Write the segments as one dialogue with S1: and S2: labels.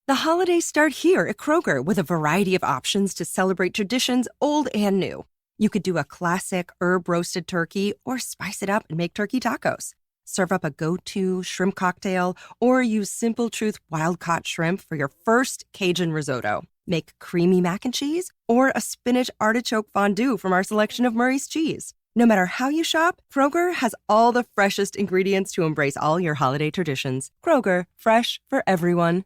S1: The holidays start here at Kroger with a variety of options to celebrate traditions old and new. You could do a classic herb-roasted turkey or spice it up and make turkey tacos. Serve up a go-to shrimp cocktail or use Simple Truth wild-caught shrimp for your first Cajun risotto. Make creamy mac and cheese or a spinach artichoke fondue from our selection of Murray's cheese. No matter how you shop, Kroger has all the freshest ingredients to embrace all your holiday traditions. Kroger, fresh for everyone.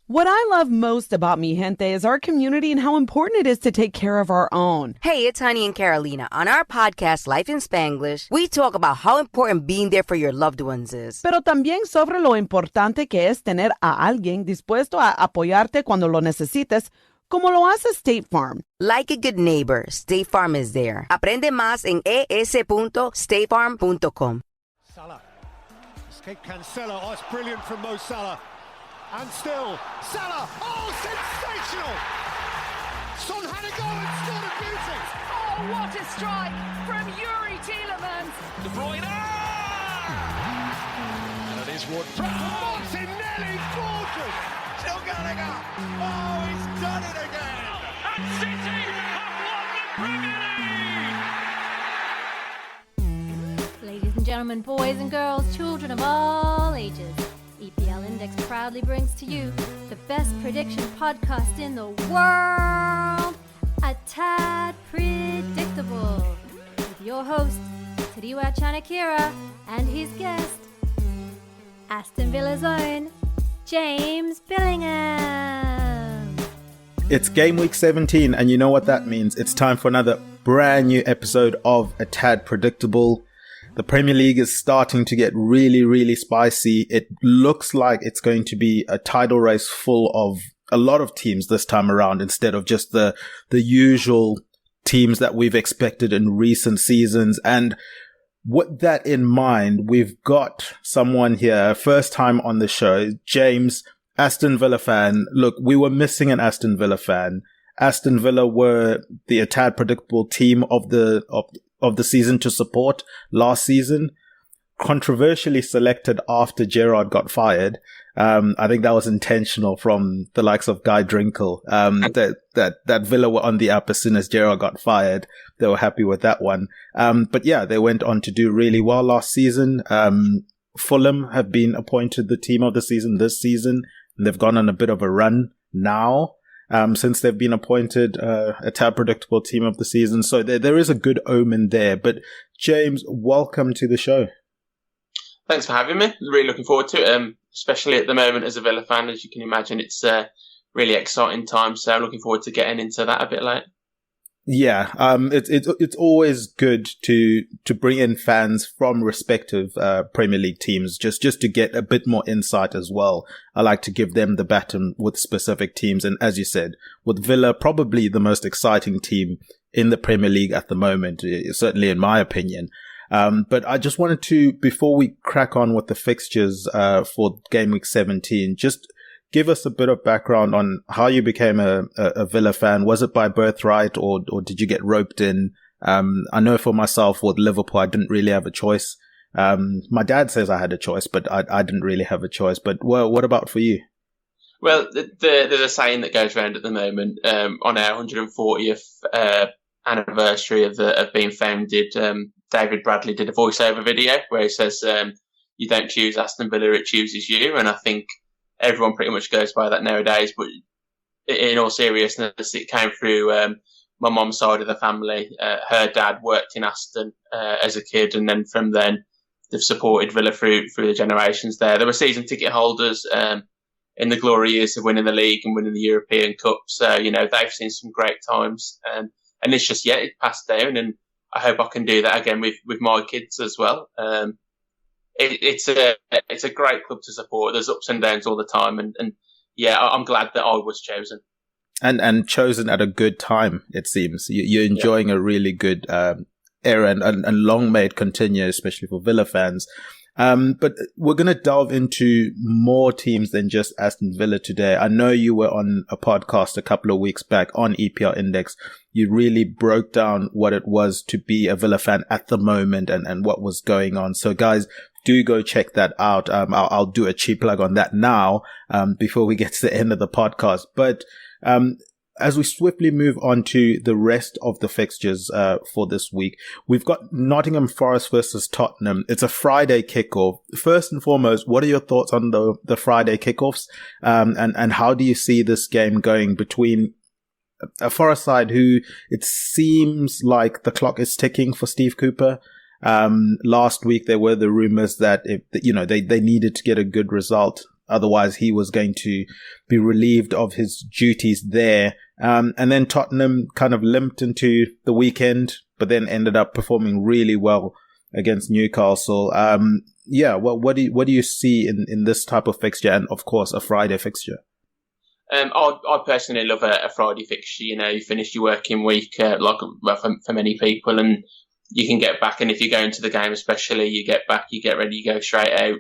S2: What I love most about Mi Gente is our community and how important it is to take care of our own.
S3: Hey, it's Honey and Carolina. On our podcast, Life in Spanglish, we talk about how important being there for your loved ones is.
S2: Pero también sobre lo importante que es tener a alguien dispuesto a apoyarte cuando lo necesites, como lo hace State Farm.
S3: Like a good neighbor, State Farm is there. Aprende más en es.statefarm.com.
S4: Salah. Escape Cancelo. Oh, it's brilliant from Mo Salah. And still, Salah, oh, sensational! Son had a go and scored a beauty!
S5: Oh, what a strike from Yuri Tielemans!
S6: De Bruyne! And it is Wood-Prowse!
S4: Martinelli, gorgeous!
S6: Still Gallagher! Oh, he's done it again!
S5: And City have won the Premier League!
S7: Ladies and gentlemen, boys and girls, children of all ages, EPL Index proudly brings to you the best prediction podcast in the world, A Tad Predictable, with your host, Tadiwa Chanakira, and his guest, Aston Villa's own, James Billingham.
S8: It's Game Week 17, and you know what that means. It's time for another brand new episode of A Tad Predictable. The Premier League is starting to get really, really spicy. It looks like it's going to be a title race full of a lot of teams this time around instead of just the usual teams that we've expected in recent seasons. And with that in mind, we've got someone here, first time on the show, James, Aston Villa fan. Look, we were missing an Aston Villa fan. Aston Villa were the A Tad Predictable team of the season to support last season, controversially selected after Gerrard got fired. I think that was intentional from the likes of Guy Drinkle. That Villa were on the up as soon as Gerrard got fired. They were happy with that one. But yeah, they went on to do really well last season. Fulham have been appointed the team of the season this season, and they've gone on a bit of a run now. Since they've been appointed a Tad Predictable team of the season. So there is a good omen there. But James, welcome to the show.
S9: Thanks for having me. Really looking forward to it, especially at the moment as a Villa fan. As you can imagine, it's a really exciting time. So I'm looking forward to getting into that a bit later.
S8: Yeah, it's always good to bring in fans from respective Premier League teams just to get a bit more insight as well. I like to give them the baton with specific teams, and as you said, with Villa probably the most exciting team in the Premier League at the moment, certainly in my opinion. But I just wanted to, before we crack on with the fixtures for Game Week 17, just give us a bit of background on how you became a Villa fan. Was it by birthright or did you get roped in? I know for myself with Liverpool, I didn't really have a choice. My dad says I had a choice, but I didn't really have a choice. But what about for you?
S9: Well, there's a saying that goes around at the moment on our 140th anniversary of being founded. David Bradley did a voiceover video where he says, you don't choose Aston Villa, it chooses you. And I think everyone pretty much goes by that nowadays, but in all seriousness, it came through my mum's side of the family. Her dad worked in Aston as a kid, and then from then they've supported Villa through the generations there. They were season ticket holders in the glory years of winning the league and winning the European Cup. So, they've seen some great times. And it's just, it passed down, and I hope I can do that again with my kids as well. It's a great club to support. There's ups and downs all the time, and I'm glad that I was chosen.
S8: And chosen at a good time, it seems. You're enjoying a really good era and long may it continue, especially for Villa fans. But we're going to delve into more teams than just Aston Villa today. I know you were on a podcast a couple of weeks back on EPL Index. You really broke down what it was to be a Villa fan at the moment and what was going on. So guys, do go check that out. I'll do a cheap plug on that now, before we get to the end of the podcast. But, as we swiftly move on to the rest of the fixtures, for this week, we've got Nottingham Forest versus Tottenham. It's a Friday kickoff. First and foremost, what are your thoughts on the Friday kickoffs? And how do you see this game going between a Forest side who it seems like the clock is ticking for Steve Cooper? Last week there were the rumors that they needed to get a good result. Otherwise, he was going to be relieved of his duties there. And then Tottenham kind of limped into the weekend, but then ended up performing really well against Newcastle. What do you see in this type of fixture, and of course a Friday fixture?
S9: I personally love a Friday fixture. You finish your working week, for many people, and you can get back, and if you go into the game especially, you get back, you get ready, you go straight out.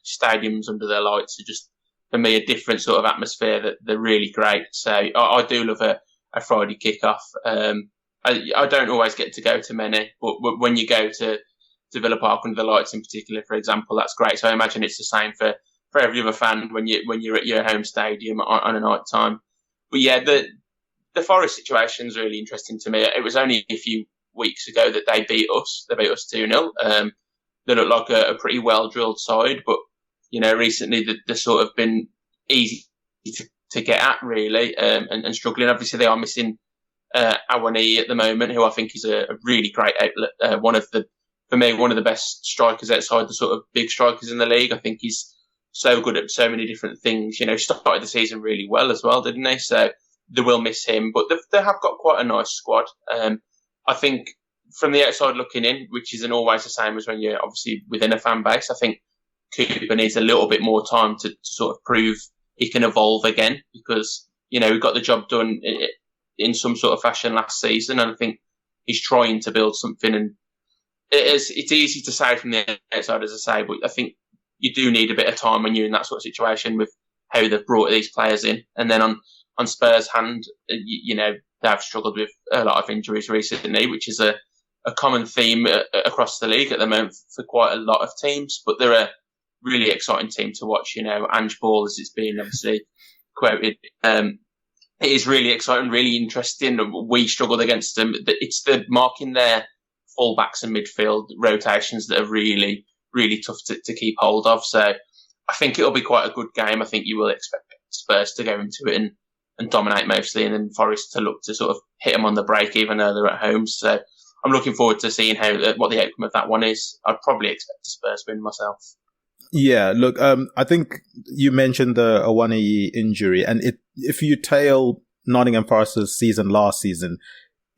S9: Stadiums under their lights are just, for me, a different sort of atmosphere that they're really great. So I do love a Friday kickoff. I don't always get to go to many, but when you go to Villa Park under the lights in particular, for example, that's great. So I imagine it's the same for every other fan when you're at your home stadium on a night time. But yeah, the Forest situation is really interesting to me. It was only a few weeks ago that they beat us. They beat us 2-0. They look like a pretty well-drilled side, but, recently they've sort of been easy to get at, really, and struggling. Obviously, they are missing Awani at the moment, who I think is a really great outlet. One of the best strikers outside the sort of big strikers in the league. I think he's so good at so many different things. Started the season really well as well, didn't they? So they will miss him, but they have got quite a nice squad. I think from the outside looking in, which isn't always the same as when you're obviously within a fan base, I think Cooper needs a little bit more time to sort of prove he can evolve again, because, we got the job done in some sort of fashion last season, and I think he's trying to build something. And it's easy to say from the outside, as I say, but I think you do need a bit of time when you're in that sort of situation with how they've brought these players in. And then on Spurs' hand, they've struggled with a lot of injuries recently, which is a common theme across the league at the moment for quite a lot of teams. But they're a really exciting team to watch. Ange Ball, as it's been obviously quoted, it is really exciting, really interesting. We struggled against them. It's the marking their fullbacks and midfield rotations that are really, really tough to keep hold of. So I think it'll be quite a good game. I think you will expect Spurs to go into it and dominate mostly, and then Forest to look to sort of hit them on the break, even though they're at home. So I'm looking forward to seeing what the outcome of that one is. I'd probably expect a Spurs win myself.
S8: Yeah, look, I think you mentioned the Awani injury, and if you tail Nottingham Forest's season last season,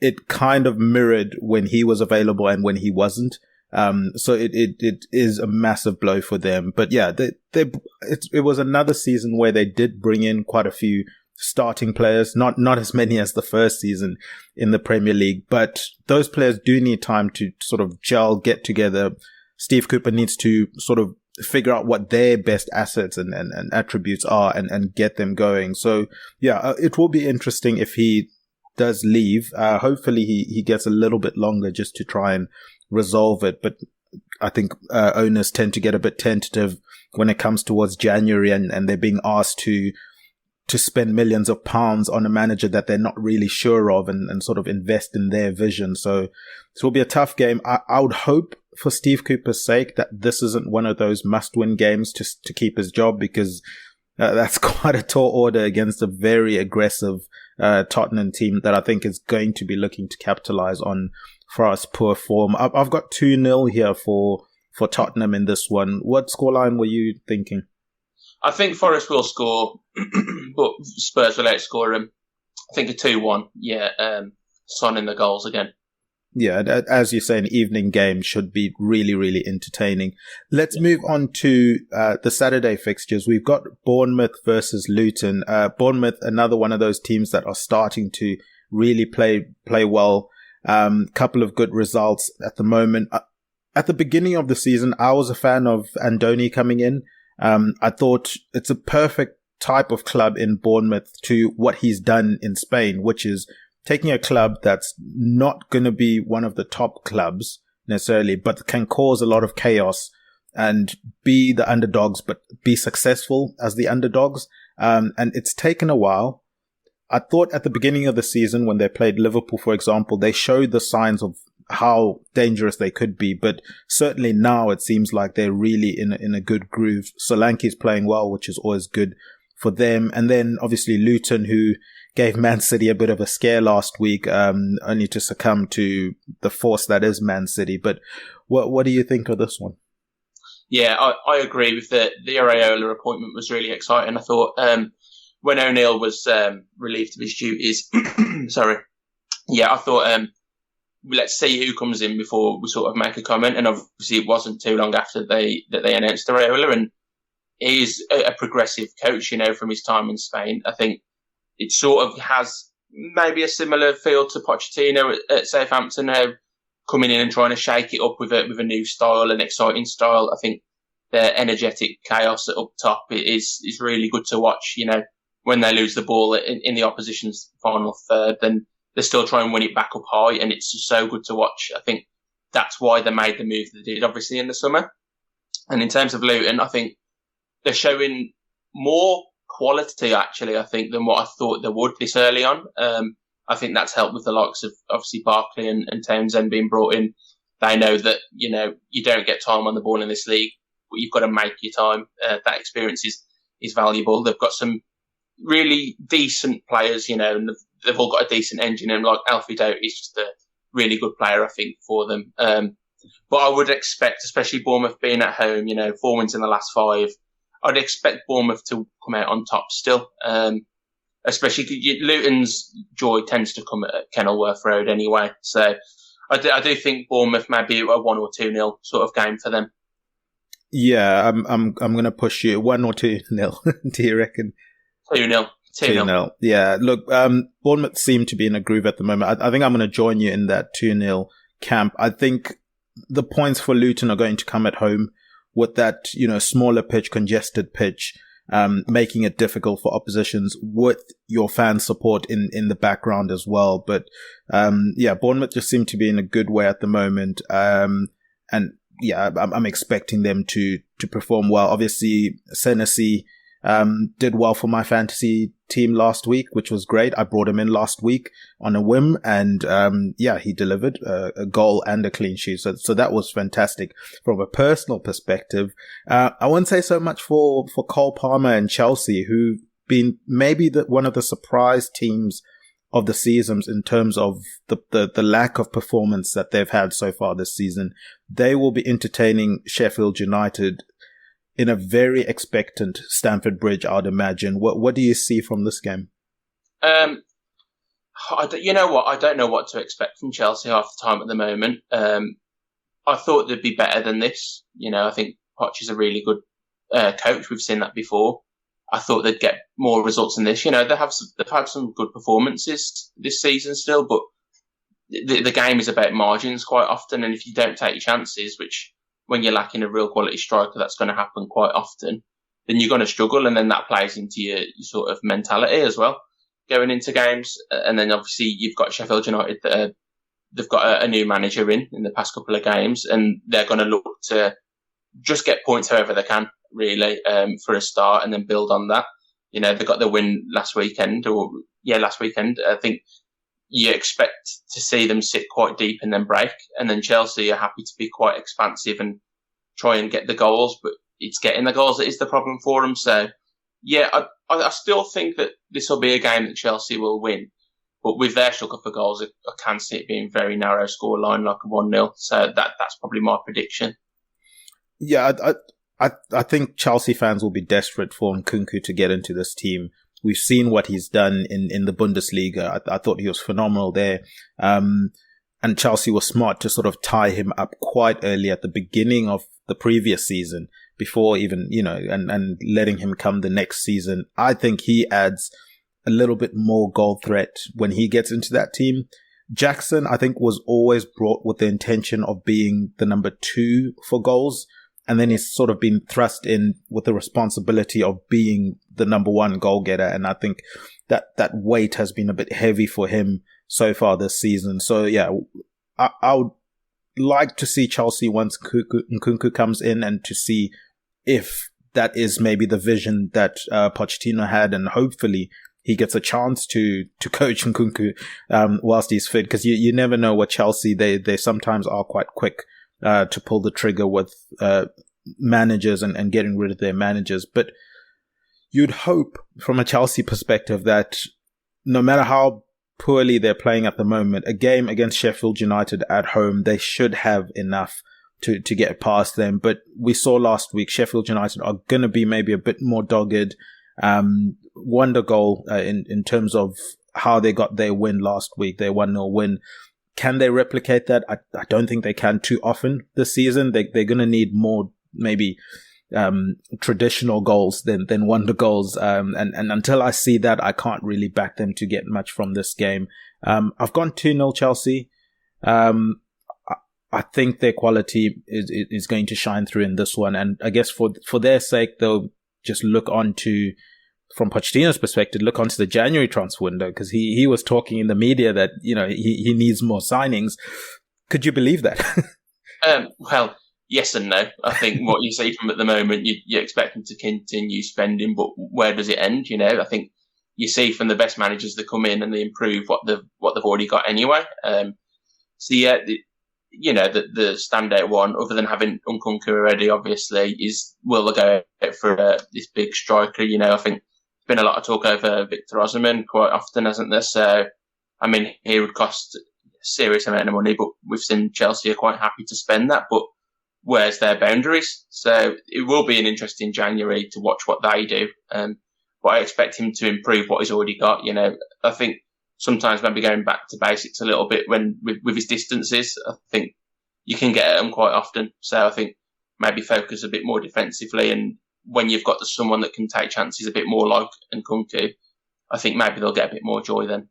S8: it kind of mirrored when he was available and when he wasn't. So it is a massive blow for them. But yeah, it was another season where they did bring in quite a few starting players, not as many as the first season in the Premier League, but those players do need time to sort of gel, get together. Steve Cooper needs to sort of figure out what their best assets and attributes are and get them going. So yeah, it will be interesting if he does leave. Hopefully he gets a little bit longer just to try and resolve it. But I think owners tend to get a bit tentative when it comes towards January and they're being asked to spend millions of pounds on a manager that they're not really sure of and sort of invest in their vision. So this will be a tough game. I would hope for Steve Cooper's sake that this isn't one of those must-win games to keep his job, because that's quite a tall order against a very aggressive Tottenham team that I think is going to be looking to capitalize on Forest's poor form. I've got 2-0 here for Tottenham in this one. What scoreline were you thinking?
S9: I think Forest will score, but Spurs will outscore them. I think a 2-1. Yeah, Son in the goals again.
S8: Yeah, as you say, an evening game should be really, really entertaining. Let's move on to the Saturday fixtures. We've got Bournemouth versus Luton. Bournemouth, another one of those teams that are starting to really play well. Couple of good results at the moment. At the beginning of the season, I was a fan of Andoni coming in. I thought it's a perfect type of club in Bournemouth to what he's done in Spain, which is taking a club that's not going to be one of the top clubs necessarily, but can cause a lot of chaos and be the underdogs, but be successful as the underdogs. And it's taken a while. I thought at the beginning of the season when they played Liverpool, for example, they showed the signs of how dangerous they could be. But certainly now it seems like they're really in a good groove. Solanke's playing well, which is always good for them. And then obviously Luton, who gave Man City a bit of a scare last week, only to succumb to the force that is Man City. But what do you think of this one?
S9: Yeah, I agree with the Areola appointment was really exciting. I thought when O'Neill was relieved of his duties, sorry, yeah, I thought let's see who comes in before we sort of make a comment. And obviously it wasn't too long after that they announced Areola, and he's a progressive coach, from his time in Spain. I think it sort of has maybe a similar feel to Pochettino at Southampton now, coming in and trying to shake it up with a new style, an exciting style. I think the energetic chaos up top is really good to watch. When they lose the ball in the opposition's final third, then they still try and win it back up high, and it's just so good to watch. I think that's why they made the move they did, obviously, in the summer. And in terms of Luton, I think they're showing more quality, actually, I think, than what I thought they would this early on. I think that's helped with the likes of, obviously, Barkley and Townsend being brought in. They know that, you don't get time on the ball in this league, but you've got to make your time. That experience is valuable. They've got some really decent players, and they've all got a decent engine. And like Alfie Doughty is just a really good player, I think, for them. But I would expect, especially Bournemouth being at home, 4 wins in the last 5, I'd expect Bournemouth to come out on top still. Especially Luton's joy tends to come at Kenilworth Road anyway. So I do think Bournemouth may be a 1 or 2-0 sort of game for them.
S8: Yeah, I'm going to push you 1 or 2-0. Do you reckon?
S9: 2-0.
S8: 2-0. Yeah, look, Bournemouth seem to be in a groove at the moment. I think I'm going to join you in that 2-0 camp. I think the points for Luton are going to come at home with that, smaller pitch, congested pitch, making it difficult for oppositions with your fan support in the background as well. But, Bournemouth just seem to be in a good way at the moment. And yeah, I'm expecting them to perform well. Obviously, Senesi did well for my fantasy team last week, which was great. I brought him in last week on a whim, and he delivered a goal and a clean sheet. So that was fantastic. From a personal perspective, I wouldn't say so much for Cole Palmer and Chelsea, who've been maybe one of the surprise teams of the seasons in terms of the lack of performance that they've had so far this season. They will be entertaining Sheffield United in a very expectant Stamford Bridge, I'd imagine. What do you see from this game?
S9: You know what? I don't know what to expect from Chelsea half the time at the moment. I thought they'd be better than this. I think Poch is a really good coach. We've seen that before. I thought they'd get more results than this. They've had some good performances this season still, but the game is about margins quite often. And if you don't take your chances, which when you're lacking a real quality striker, that's going to happen quite often, then you're going to struggle. And then that plays into your sort of mentality as well, going into games. And then obviously you've got Sheffield United that they've got a new manager in the past couple of games, and they're going to look to just get points however they can, really, for a start, and then build on that. They got the win last weekend. I think you expect to see them sit quite deep and then break. And then Chelsea are happy to be quite expansive and try and get the goals, but it's getting the goals that is the problem for them. So, yeah, I still think that this will be a game that Chelsea will win. But with their struggle for goals, I can see it being very narrow scoreline, like a 1-0. So that's probably my prediction.
S8: Yeah, I think Chelsea fans will be desperate for Nkunku to get into this team. We've seen what he's done in the Bundesliga. I thought he was phenomenal there. And Chelsea was smart to sort of tie him up quite early at the beginning of the previous season before even, and letting him come the next season. I think he adds a little bit more goal threat when he gets into that team. Jackson, I think, was always brought with the intention of being the number 2 for goals. And then he's sort of been thrust in with the responsibility of being the number 1 goal getter. And I think that weight has been a bit heavy for him so far this season. So yeah, I would like to see Chelsea once Nkunku comes in, and to see if that is maybe the vision that Pochettino had, and hopefully he gets a chance to coach Nkunku whilst he's fit, because you never know what Chelsea, they sometimes are quite quick to pull the trigger with managers and getting rid of their managers. But you'd hope from a Chelsea perspective that no matter how poorly they're playing at the moment, a game against Sheffield United at home, they should have enough to get past them. But we saw last week Sheffield United are going to be maybe a bit more dogged. Wonder goal in terms of how they got their win last week, their 1-0 win. Can they replicate that? I don't think they can too often this season. They're going to need more maybe traditional goals than wonder goals. And until I see that, I can't really back them to get much from this game. I've gone 2-0 Chelsea. I think their quality is going to shine through in this one. And I guess for their sake, they'll just look on to, from Pochettino's perspective, look onto the January transfer window, because he was talking in the media that, he needs more signings. Could you believe that?
S9: Well, yes and no. I think what you see from at the moment, you expect them to continue spending, but where does it end? I think you see from the best managers that come in and they improve what they've already got anyway. So yeah, the standout one, other than having Nkunku already, obviously, is will they go for this big striker? I think there's been a lot of talk over Victor Osimhen quite often, hasn't there? So, I mean, he would cost a serious amount of money, but we've seen Chelsea are quite happy to spend that. But where's their boundaries? So it will be an interesting January to watch what they do. But I expect him to improve what he's already got. I think sometimes maybe going back to basics a little bit with his distances, I think you can get at them quite often. So I think maybe focus a bit more defensively, and when you've got someone that can take chances a bit more like Nkunku, I think maybe they'll get a bit more joy then.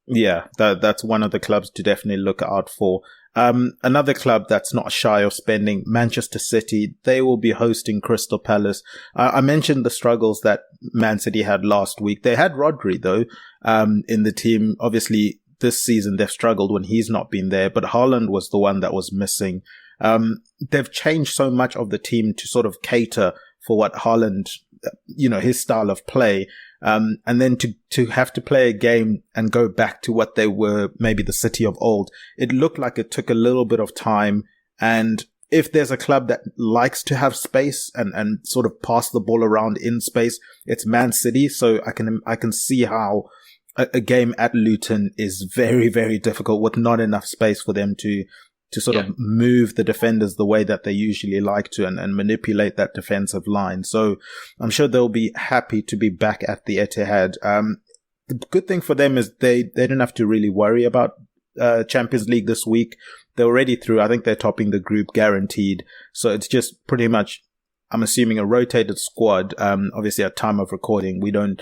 S8: Yeah, that's one of the clubs to definitely look out for. Another club that's not shy of spending, Manchester City, they will be hosting Crystal Palace. I mentioned the struggles that Man City had last week. They had Rodri, though, in the team. Obviously, this season they've struggled when he's not been there, but Haaland was the one that was missing. They've changed so much of the team to sort of cater for what Haaland, his style of play. And then to have to play a game and go back to what they were, maybe the City of old, it looked like it took a little bit of time. And if there's a club that likes to have space and sort of pass the ball around in space, it's Man City. So I can see how a game at Luton is very, very difficult with not enough space for them to sort of move the defenders the way that they usually like to and manipulate that defensive line. So I'm sure they'll be happy to be back at the Etihad. The good thing for them is they don't have to really worry about Champions League this week. They're already through. I think they're topping the group guaranteed. So it's just pretty much, I'm assuming, a rotated squad. Obviously at time of recording, we don't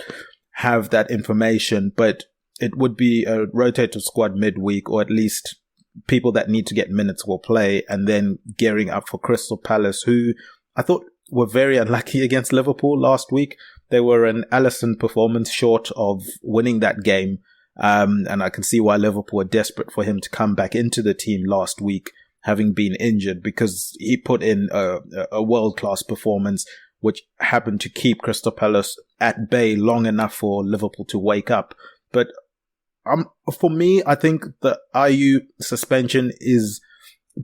S8: have that information, but it would be a rotated squad midweek, or at least people that need to get minutes will play, and then gearing up for Crystal Palace, who I thought were very unlucky against Liverpool last week. They were an Alisson performance short of winning that game. And I can see why Liverpool were desperate for him to come back into the team last week, having been injured, because he put in a world-class performance, which happened to keep Crystal Palace at bay long enough for Liverpool to wake up. But for me, I think the Ayew suspension is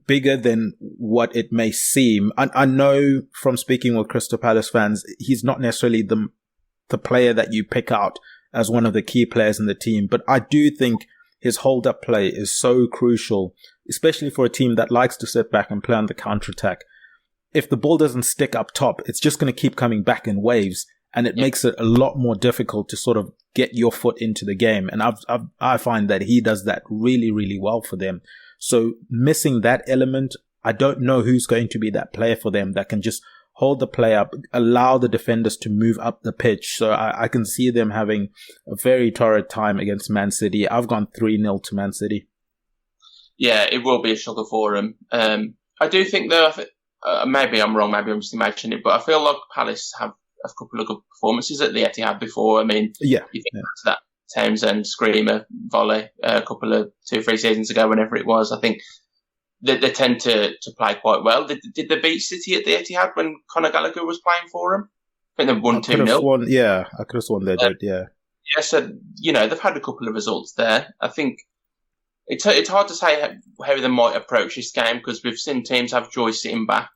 S8: bigger than what it may seem. I know from speaking with Crystal Palace fans, he's not necessarily the player that you pick out as one of the key players in the team, but I do think his hold-up play is so crucial, especially for a team that likes to sit back and play on the counter-attack. If the ball doesn't stick up top, it's just going to keep coming back in waves, and it makes it a lot more difficult to sort of get your foot into the game. And I find that he does that really, really well for them. So missing that element, I don't know who's going to be that player for them that can just hold the play up, allow the defenders to move up the pitch. So I can see them having a very torrid time against Man City. I've gone 3-0 to Man City. Yeah,
S9: it will be a struggle for them. I do think, though, maybe I'm wrong, maybe I'm just imagining it, but I feel like Palace have a couple of good performances at the Etihad before. I mean, you think back to that Townsend screamer volley a couple of 2-3 seasons ago, whenever it was. I think they tend to play quite well. Did they beat City at the Etihad when Conor Gallagher was playing for them? I think they won 2-0.
S8: Yeah, I could have sworn they did, yeah.
S9: Yeah, so, they've had a couple of results there. I think it's hard to say how they might approach this game because we've seen teams have joy sitting back.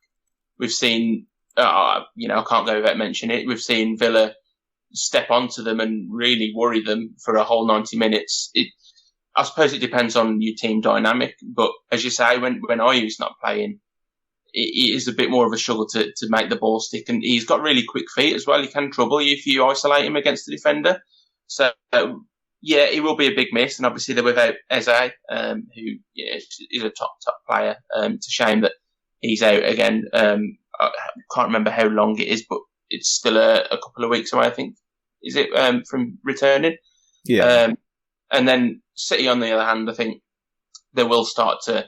S9: We've seen, I can't go without mentioning it, we've seen Villa step onto them and really worry them for a whole 90 minutes. I suppose it depends on your team dynamic, but as you say, when Ayew's not playing, it is a bit more of a struggle to make the ball stick, and he's got really quick feet as well. He can trouble you if you isolate him against the defender. So, he will be a big miss, and obviously they're without Eze, who is a top player. It's a shame that he's out again. I can't remember how long it is, but it's still a couple of weeks away, I think. Is it from returning?
S8: Yeah.
S9: And then City, on the other hand, I think they will start to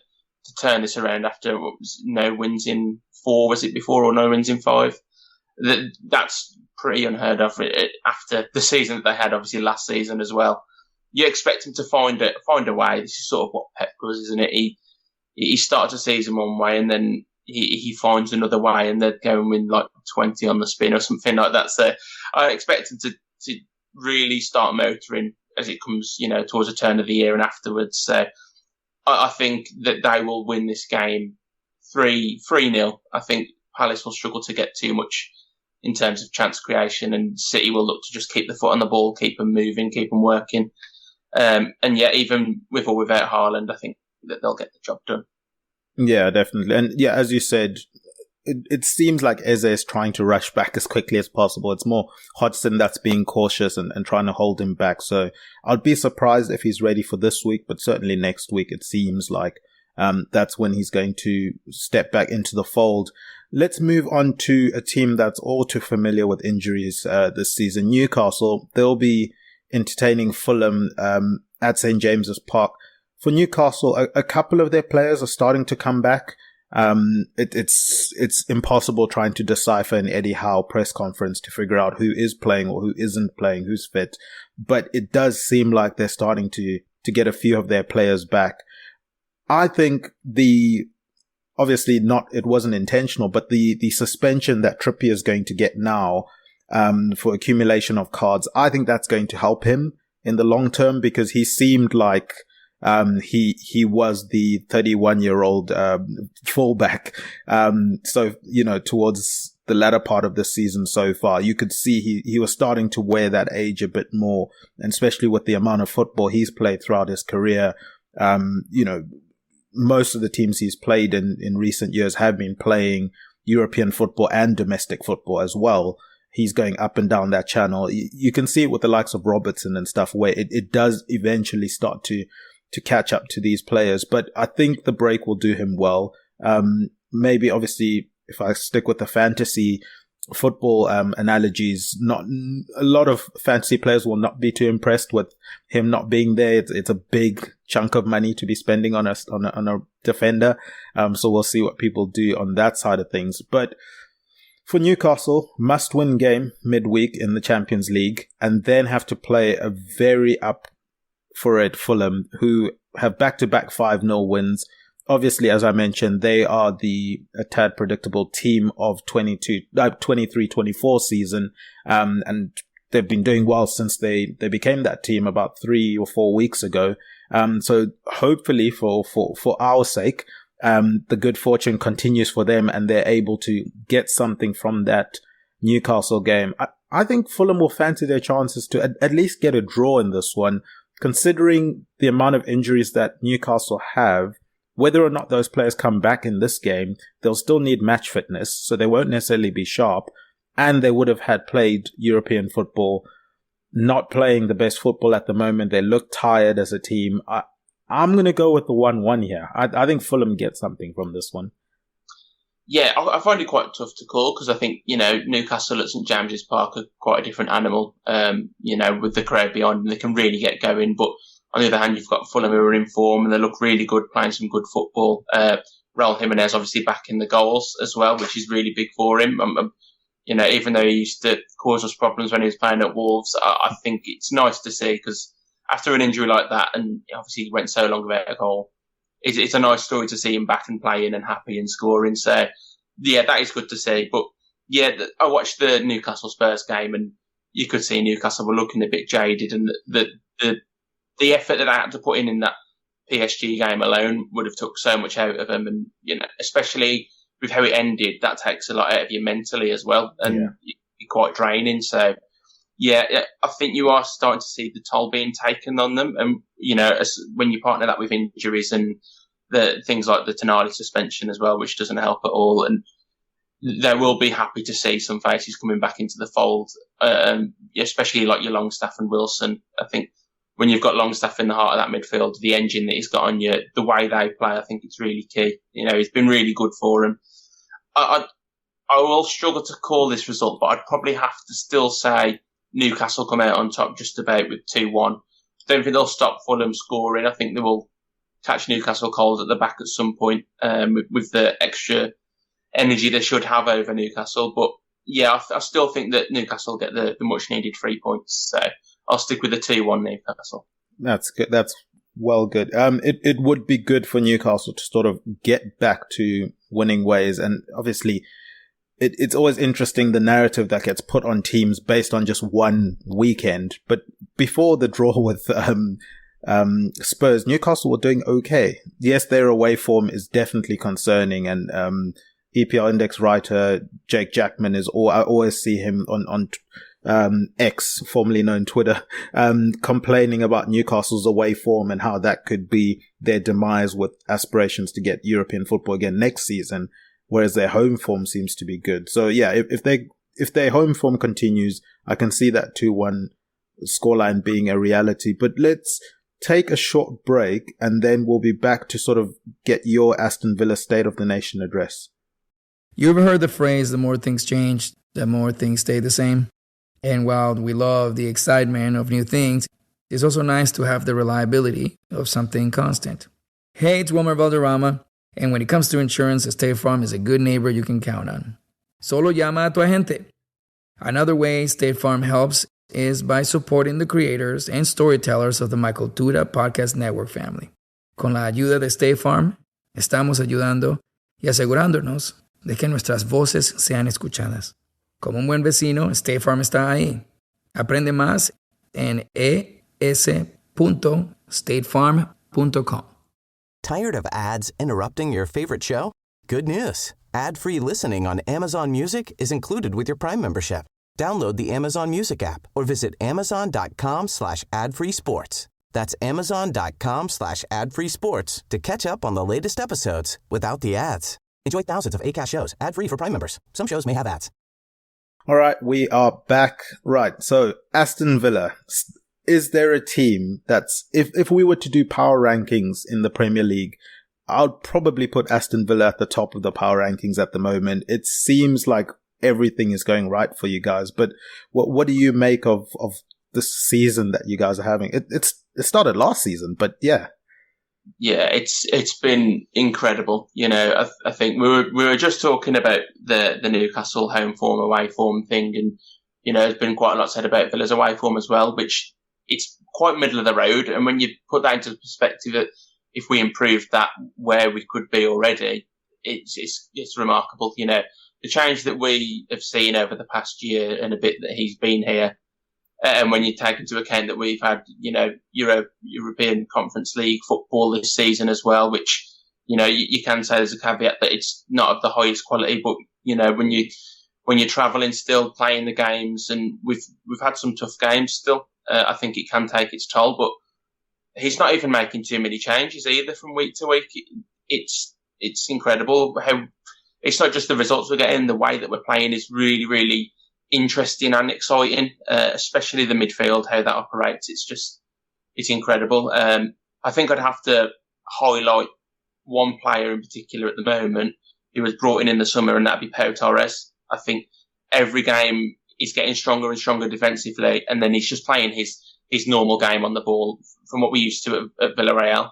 S9: turn this around after no wins in 4, was it before, or no wins in 5? That's pretty unheard of after the season that they had, obviously, last season as well. You expect him to find a way. This is sort of what Pep does, isn't it? He starts a season one way and then he finds another way and they're going with like 20 on the spin or something like that. So I expect him to really start motoring as it comes, towards the turn of the year and afterwards. So I think that they will win this game 3-0. I think Palace will struggle to get too much in terms of chance creation, and City will look to just keep the foot on the ball, keep them moving, keep them working. Even with or without Haaland, I think that they'll get the job done.
S8: Yeah, definitely. And yeah, as you said, it seems like Eze is trying to rush back as quickly as possible. It's more Hodgson that's being cautious and trying to hold him back. So I'd be surprised if he's ready for this week, but certainly next week it seems like that's when he's going to step back into the fold. Let's move on to a team that's all too familiar with injuries this season. Newcastle, they'll be entertaining Fulham at St. James's Park. For Newcastle, a couple of their players are starting to come back. It's impossible trying to decipher an Eddie Howe press conference to figure out who is playing or who isn't playing, who's fit. But it does seem like they're starting to get a few of their players back. I think obviously it wasn't intentional, but the suspension that Trippier is going to get now, for accumulation of cards, I think that's going to help him in the long term because he seemed like he was the 31-year-old fullback. So, towards the latter part of the season so far, you could see he was starting to wear that age a bit more, and especially with the amount of football he's played throughout his career. Most of the teams he's played in recent years have been playing European football and domestic football as well. He's going up and down that channel. You can see it with the likes of Robertson and stuff, where it does eventually start to catch up to these players. But I think the break will do him well. Maybe, obviously, if I stick with the fantasy football analogies, not a lot of fantasy players will not be too impressed with him not being there. It's a big chunk of money to be spending on a defender. So we'll see what people do on that side of things. But for Newcastle, must-win game midweek in the Champions League, and then have to play a very up for it Fulham, who have back-to-back 5-0 wins. Obviously, as I mentioned, they are a tad predictable team of 23-24 season, and they've been doing well since they became that team about 3 or 4 weeks ago. So hopefully for our sake, the good fortune continues for them and they're able to get something from that Newcastle game. I think Fulham will fancy their chances to at least get a draw in this one, considering the amount of injuries that Newcastle have. Whether or not those players come back in this game, they'll still need match fitness, so they won't necessarily be sharp, and they would have had played European football. Not playing the best football at the moment, they look tired as a team. I'm going to go with the 1-1 here. I think Fulham get something from this one.
S9: Yeah, I find it quite tough to call because I think, Newcastle at St James's Park are quite a different animal, with the crowd behind them. They can really get going. But on the other hand, you've got Fulham who are in form and they look really good, playing some good football. Raul Jimenez obviously back in the goals as well, which is really big for him. Even though he used to cause us problems when he was playing at Wolves, I think it's nice to see because after an injury like that, and obviously he went so long without a goal, it's a nice story to see him back and playing and happy and scoring. So, yeah, that is good to see. But, yeah, I watched the Newcastle Spurs game, and you could see Newcastle were looking a bit jaded, and the effort that they had to put in that PSG game alone would have took so much out of them. And, especially with how it ended, that takes a lot out of you mentally as well, and you're quite draining. So, yeah, I think you are starting to see the toll being taken on them. And, when you partner that with injuries and the things like the Tonali suspension as well, which doesn't help at all. And they will be happy to see some faces coming back into the fold, especially like your Longstaff and Wilson. I think when you've got Longstaff in the heart of that midfield, the engine that he's got on you, the way they play, I think it's really key. It's been really good for him. I will struggle to call this result, but I'd probably have to still say Newcastle come out on top just about with 2-1. Don't think they'll stop Fulham scoring. I think they will catch Newcastle cold at the back at some point with the extra energy they should have over Newcastle. But yeah, I still think that Newcastle get the much needed 3 points. So I'll stick with the 2-1 Newcastle. That's
S8: good. That's well good. It would be good for Newcastle to sort of get back to winning ways, and obviously it's always interesting the narrative that gets put on teams based on just one weekend. But before the draw with Spurs, Newcastle were doing okay. Yes, their away form is definitely concerning, and EPL Index writer Jake Jackman I always see him on X, formerly known Twitter, complaining about Newcastle's away form and how that could be their demise with aspirations to get European football again next season, whereas their home form seems to be good. So yeah, if their home form continues, I can see that 2-1 scoreline being a reality. But let's take a short break, and then we'll be back to sort of get your Aston Villa State of the Nation address.
S10: You ever heard the phrase, the more things change, the more things stay the same? And while we love the excitement of new things, it's also nice to have the reliability of something constant. Hey, it's Wilmer Valderrama, and when it comes to insurance, State Farm is a good neighbor you can count on. Solo llama a tu agente. Another way State Farm helps is by supporting the creators and storytellers of the My Cultura Podcast Network family. Con la ayuda de State Farm, estamos ayudando y asegurándonos de que nuestras voces sean escuchadas. Como un buen vecino, State Farm está ahí. Aprende más en es.statefarm.com.
S11: Tired of ads interrupting your favorite show? Good news. Ad-free listening on Amazon Music is included with your Prime membership. Download the Amazon Music app or visit amazon.com/ad-free sports. That's amazon.com/ad-free sports to catch up on the latest episodes without the ads. Enjoy thousands of Acast shows ad-free for Prime members. Some shows may have ads.
S8: All right, we are back. Right, so Aston Villa. Is there a team that's, if we were to do power rankings in the Premier League, I'd probably put Aston Villa at the top of the power rankings at the moment. It seems like everything is going right for you guys, but what do you make of this season that you guys are having? It started last season, but yeah.
S9: Yeah, it's been incredible. I think we were just talking about the Newcastle home form, away form thing, and there's been quite a lot said about Villa's away form as well, which it's quite middle of the road. And when you put that into perspective, that if we improved that where we could be already, it's remarkable. The change that we have seen over the past year and a bit that he's been here. And when you take into account that we've had, European Conference League football this season as well, which, you can say there's a caveat that it's not of the highest quality, but, when you're travelling still, playing the games, and we've had some tough games still, I think it can take its toll, but he's not even making too many changes either from week to week. It's incredible how it's not just the results we're getting, the way that we're playing is really, really interesting and exciting, especially the midfield, how that operates. It's incredible. I think I'd have to highlight one player in particular at the moment who was brought in the summer, and that'd be Pau Torres. I think every game he's getting stronger and stronger defensively, and then he's just playing his normal game on the ball from what we used to at Villarreal.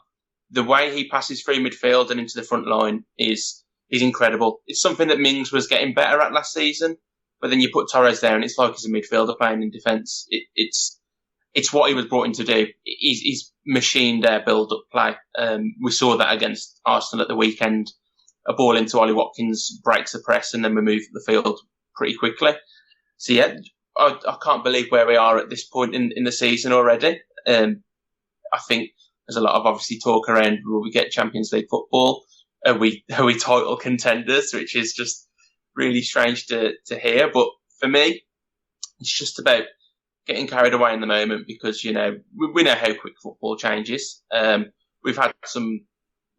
S9: The way he passes through midfield and into the front line is incredible. It's something that Mings was getting better at last season, but then you put Torres there and it's like he's a midfielder playing in defence. it's what he was brought in to do. He's machined their build-up play. We saw that against Arsenal at the weekend. A ball into Ollie Watkins breaks the press, and then we move the field pretty quickly. So yeah, I can't believe where we are at this point in the season already. I think there's a lot of obviously talk around, will we get Champions League football? Are we title contenders? Which is just really strange to hear. But for me, it's just about getting carried away in the moment because, we know how quick football changes. We've had some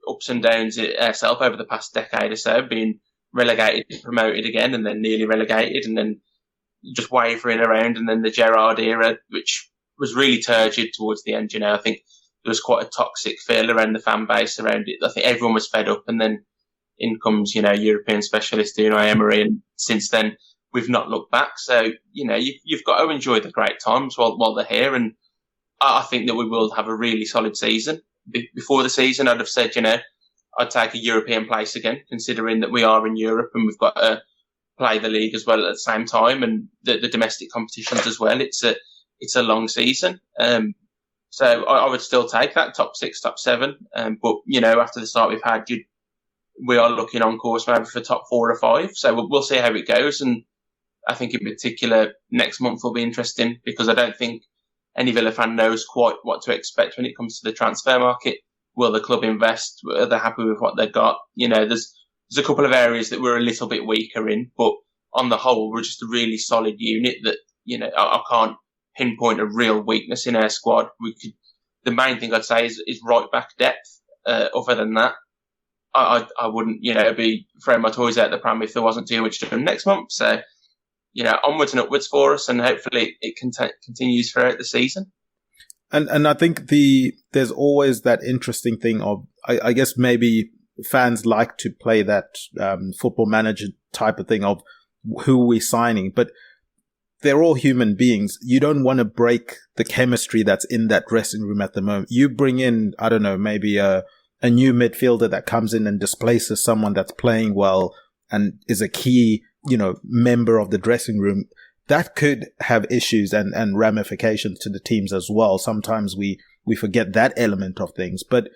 S9: ups and downs ourselves over the past decade or so, being relegated, promoted again, and then nearly relegated, and then just wavering around, and then the Gerrard era, which was really turgid towards the end. I think there was quite a toxic feel around the fan base around it. I think everyone was fed up, and then in comes, European specialist Unai Emery, and since then we've not looked back. So, you've got to enjoy the great times while they're here, and I think that we will have a really solid season. Before the season, I'd have said, I'd take a European place again, considering that we are in Europe and we've got to play the league as well at the same time, and the domestic competitions as well. It's a long season. So I would still take that top 6, top 7. But, after the start we've had, we are looking on course maybe for top 4 or 5. So we'll see how it goes. And I think in particular next month will be interesting because I don't think any Villa fan knows quite what to expect when it comes to the transfer market. Will the club invest? Are they happy with what they've got? There's a couple of areas that we're a little bit weaker in, but on the whole, we're just a really solid unit that, I can't pinpoint a real weakness in our squad. The main thing I'd say is right back depth. Other than that, I wouldn't, be throwing my toys out the pram if there wasn't too much to do next month. So, onwards and upwards for us, and hopefully it continues throughout the season.
S8: And I think there's always that interesting thing of, I guess maybe fans like to play that football manager type of thing of who we're signing, but they're all human beings. You don't want to break the chemistry that's in that dressing room at the moment. You bring in, I don't know, maybe a new midfielder that comes in and displaces someone that's playing well and is a key, member of the dressing room. That could have issues and ramifications to the teams as well. Sometimes we forget that element of things. But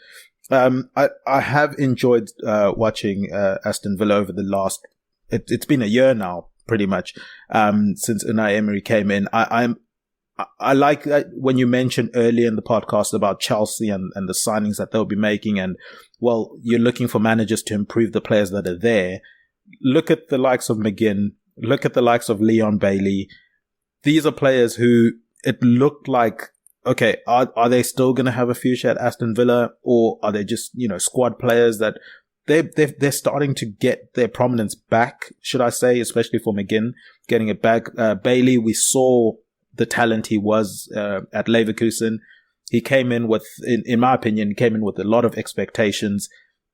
S8: I have enjoyed watching Aston Villa over the last. It's been a year now, pretty much, since Unai Emery came in. I like that when you mentioned earlier in the podcast about Chelsea and the signings that they'll be making, and you're looking for managers to improve the players that are there. Look at the likes of McGinn. Look at the likes of Leon Bailey. These are players who it looked like, okay, are they still going to have a future at Aston Villa, or are they just, squad players that they're starting to get their prominence back, should I say, especially for McGinn, getting it back. Bailey, we saw the talent he was at Leverkusen. He came in with, in my opinion, a lot of expectations.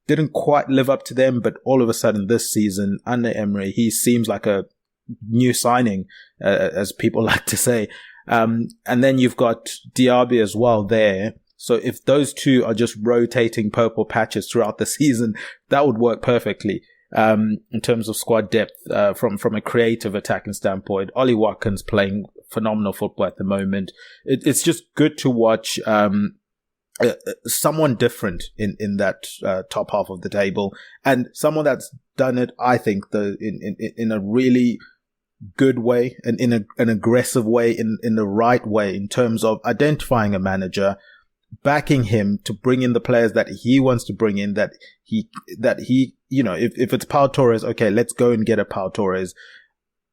S8: Didn't quite live up to them, but all of a sudden this season, under Emery, he seems like a new signing, as people like to say. And then you've got Diaby as well there. So if those two are just rotating purple patches throughout the season, that would work perfectly. In terms of squad depth, from a creative attacking standpoint, Ollie Watkins playing phenomenal football at the moment. It's just good to watch, someone different in that top half of the table, and someone that's done it, I think, in a really good way and in an aggressive way, in the right way, in terms of identifying a manager, backing him to bring in the players that he wants to bring in, that he if it's Pau Torres, okay, let's go and get a Pau Torres.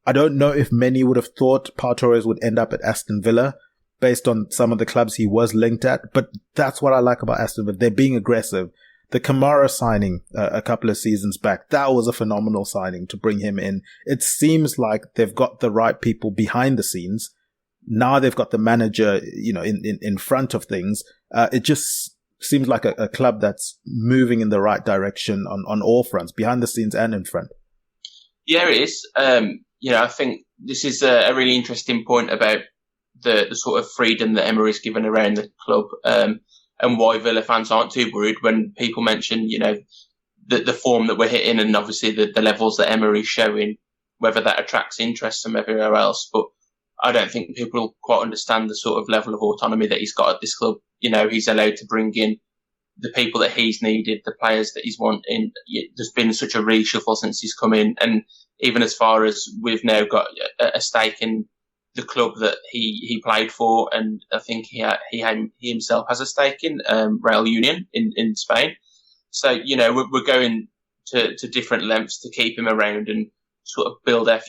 S8: I don't know if many would have thought Pau Torres would end up at Aston Villa, based on some of the clubs he was linked at. But that's what I like about Aston Villa. They're being aggressive. The Kamara signing a couple of seasons back, that was a phenomenal signing to bring him in. It seems like they've got the right people behind the scenes. Now they've got the manager, in front of things. It just seems like a club that's moving in the right direction on all fronts, behind the scenes and in front.
S9: Yeah, it is. I think this is a really interesting point about the sort of freedom that Emery's given around the club, and why Villa fans aren't too worried when people mention, the form that we're hitting, and obviously the levels that Emery's showing, whether that attracts interest from everywhere else. But I don't think people quite understand the sort of level of autonomy that he's got at this club. He's allowed to bring in the people that he's needed, the players that he's wanting. There's been such a reshuffle since he's come in, and even as far as we've now got a stake in the club that he played for, and I think he himself has a stake in Real Union in Spain. So we're going to different lengths to keep him around and sort of build our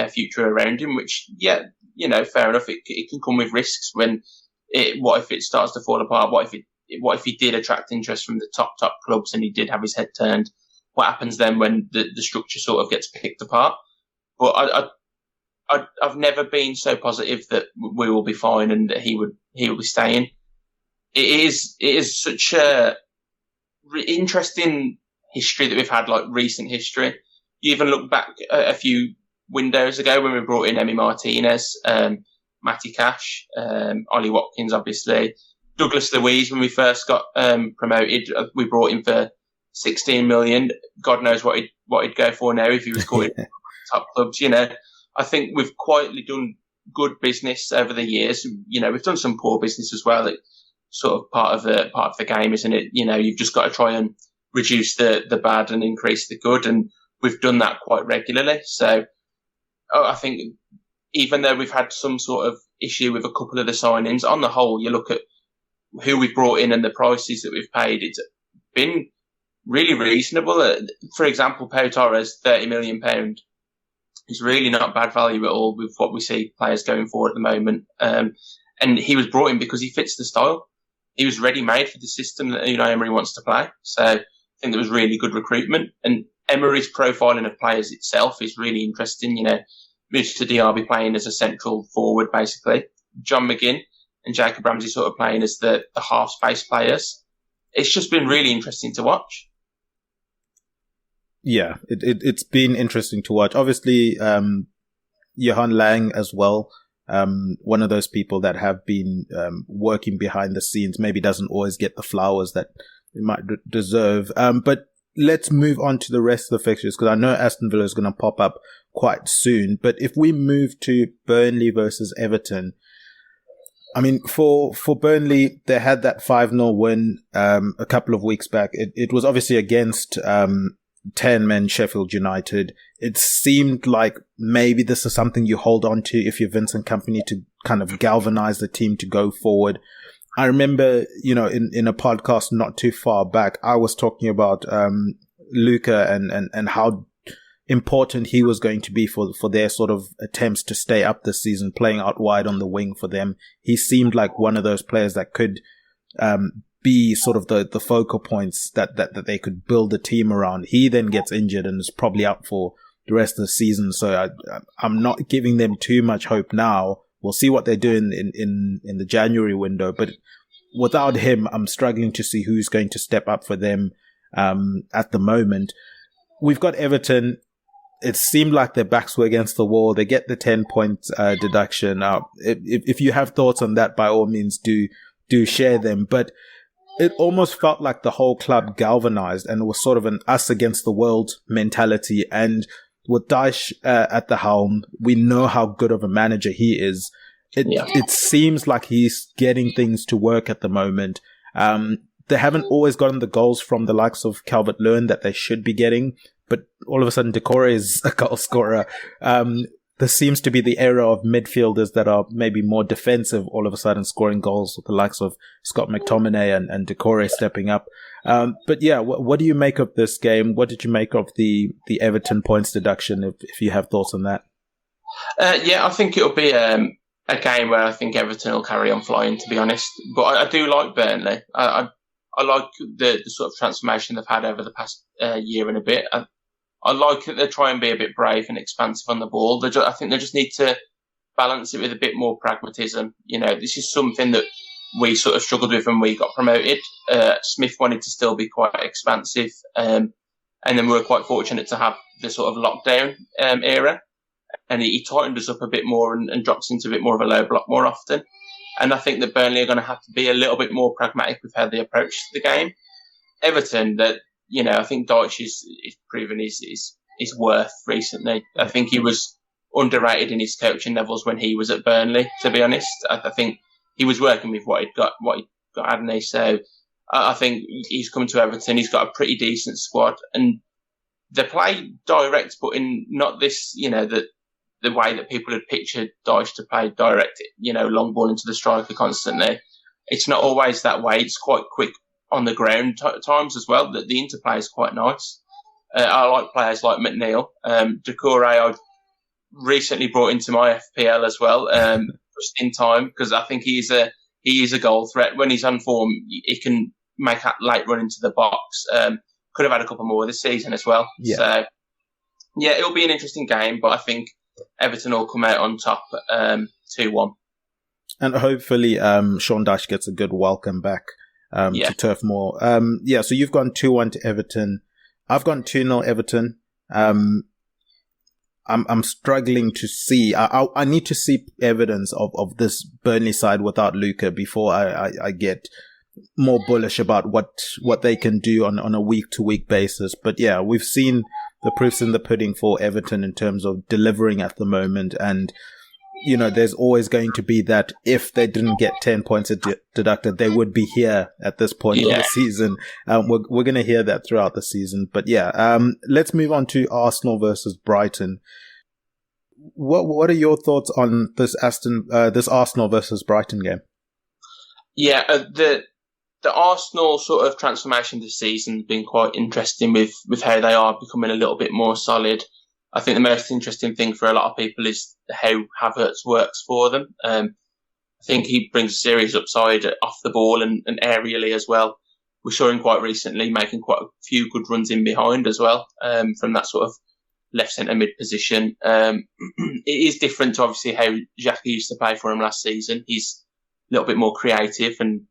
S9: future around him. Which fair enough. It can come with risks. What if it starts to fall apart? What if he did attract interest from the top clubs and he did have his head turned? What happens then when the structure sort of gets picked apart? But I've never been so positive that we will be fine and that he will be staying. It is such a interesting history that we've had, like recent history. You even look back a few windows ago when we brought in Emi Martinez, Matty Cash, Ollie Watkins, obviously. Douglas Luiz, when we first got promoted, we brought him for 16 million. God knows what he'd go for now if he was caught in top clubs. I think we've quietly done good business over the years. We've done some poor business as well. It's sort of part of the game, isn't it? You've just got to try and reduce the bad and increase the good, and we've done that quite regularly. So I think even though we've had some sort of issue with a couple of the signings, on the whole, you look at who we've brought in and the prices that we've paid, it's been really reasonable. For example, Pau Torres, £30 million. Is really not bad value at all with what we see players going for at the moment. And he was brought in because he fits the style. He was ready-made for the system that Emery wants to play. So I think there was really good recruitment. And Emery's profiling of players itself is really interesting. Moussa Diaby playing as a central forward, basically. John McGinn and Jacob Ramsey sort of playing as the half-space players. It's just been really interesting to watch.
S8: Yeah, it's been interesting to watch. Obviously, Johan Lang as well, one of those people that have been working behind the scenes, maybe doesn't always get the flowers that they might deserve. But let's move on to the rest of the fixtures, because I know Aston Villa is going to pop up quite soon. But if we move to Burnley versus Everton, I mean, for Burnley, they had that 5-0 win a couple of weeks back. It was obviously against 10-men Sheffield United. It seemed like maybe this is something you hold on to if you're Vincent Kompany, to kind of galvanize the team to go forward. I remember, in a podcast not too far back, I was talking about Luca and how important he was going to be for their sort of attempts to stay up this season, playing out wide on the wing for them. He seemed like one of those players that could be sort of the focal points that they could build a team around. He then gets injured and is probably out for the rest of the season. So I'm not giving them too much hope now. We'll see what they're doing in the January window. But without him, I'm struggling to see who's going to step up for them at the moment. We've got Everton. It seemed like their backs were against the wall. They get the 10-point deduction. If you have thoughts on that, by all means, do share them. But it almost felt like the whole club galvanized and was sort of an us against the world mentality. And with Dyche at the helm, we know how good of a manager he is. It seems like he's getting things to work at the moment. They haven't always gotten the goals from the likes of Calvert-Lewin that they should be getting, but all of a sudden Decore is a goal scorer. There seems to be the era of midfielders that are maybe more defensive, all of a sudden scoring goals, with the likes of Scott McTominay and Decore stepping up. But yeah, what do you make of this game? What did you make of the Everton points deduction, if you have thoughts on that?
S9: I think it'll be a game where I think Everton will carry on flying, to be honest. But I do like Burnley. I like the sort of transformation they've had over the past year and a bit. I like that they try and be a bit brave and expansive on the ball. I think they just need to balance it with a bit more pragmatism. This is something that we sort of struggled with when we got promoted. Smith wanted to still be quite expansive. And then we were quite fortunate to have the sort of lockdown era. And he tightened us up a bit more and drops into a bit more of a low block more often. And I think that Burnley are going to have to be a little bit more pragmatic with how they approach the game. Everton, I think Dyche is proven his worth recently. I think he was underrated in his coaching levels when he was at Burnley, to be honest. I think he was working with what he got, hadn't he? So I think he's come to Everton. He's got a pretty decent squad, and they play direct, but in not this, the way that people had pictured Dyche to play direct, long ball into the striker constantly. It's not always that way. It's quite quick on the ground at times as well. The interplay is quite nice. I like players like McNeil. Doucouré I recently brought into my FPL as well, just in time, because I think he is a goal threat. When he's on form, he can make that late run into the box. Could have had a couple more this season as well.
S8: Yeah.
S9: So, yeah, it'll be an interesting game, but I think Everton will come out on top 2-1.
S8: And hopefully Sean Dyche gets a good welcome back to Turf Moor. So you've gone 2-1 to Everton. I've gone 2-0 Everton. I'm struggling to see. I need to see evidence of this Burnley side without Luka before I get more bullish about what they can do on a week-to-week basis. But yeah, we've seen the proofs in the pudding for Everton in terms of delivering at the moment. And, there's always going to be that if they didn't get 10 points deducted, they would be here at this point of the season. We're going to hear that throughout the season. But yeah, let's move on to Arsenal versus Brighton. What are your thoughts on this Arsenal versus Brighton game?
S9: Yeah, the Arsenal sort of transformation this season has been quite interesting with how they are becoming a little bit more solid. I think the most interesting thing for a lot of people is how Havertz works for them. I think he brings a serious upside off the ball and aerially as well. We saw him quite recently making quite a few good runs in behind as well, from that sort of left centre mid position. It is different to obviously how Xhaka used to play for him last season. He's a little bit more creative, and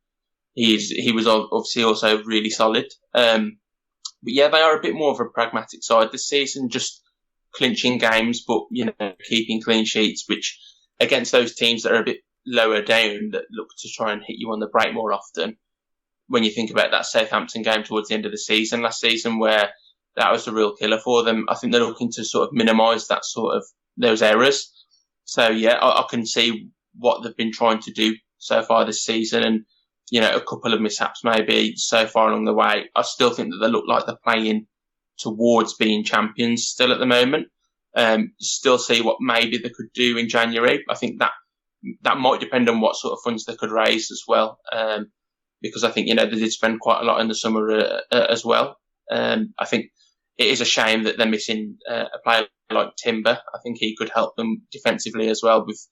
S9: he was obviously also really solid. But yeah, they are a bit more of a pragmatic side this season, just clinching games, but keeping clean sheets, which against those teams that are a bit lower down that look to try and hit you on the break more often. When you think about that Southampton game towards the end of the season last season, where that was the real killer for them, I think they're looking to sort of minimise that sort of those errors. So yeah, I can see what they've been trying to do so far this season, and a couple of mishaps maybe so far along the way. I still think that they look like they're playing towards being champions still at the moment. Still see what maybe they could do in January. I think that might depend on what sort of funds they could raise as well. Because I think, they did spend quite a lot in the summer as well. I think it is a shame that they're missing a player like Timber. I think he could help them defensively as well, with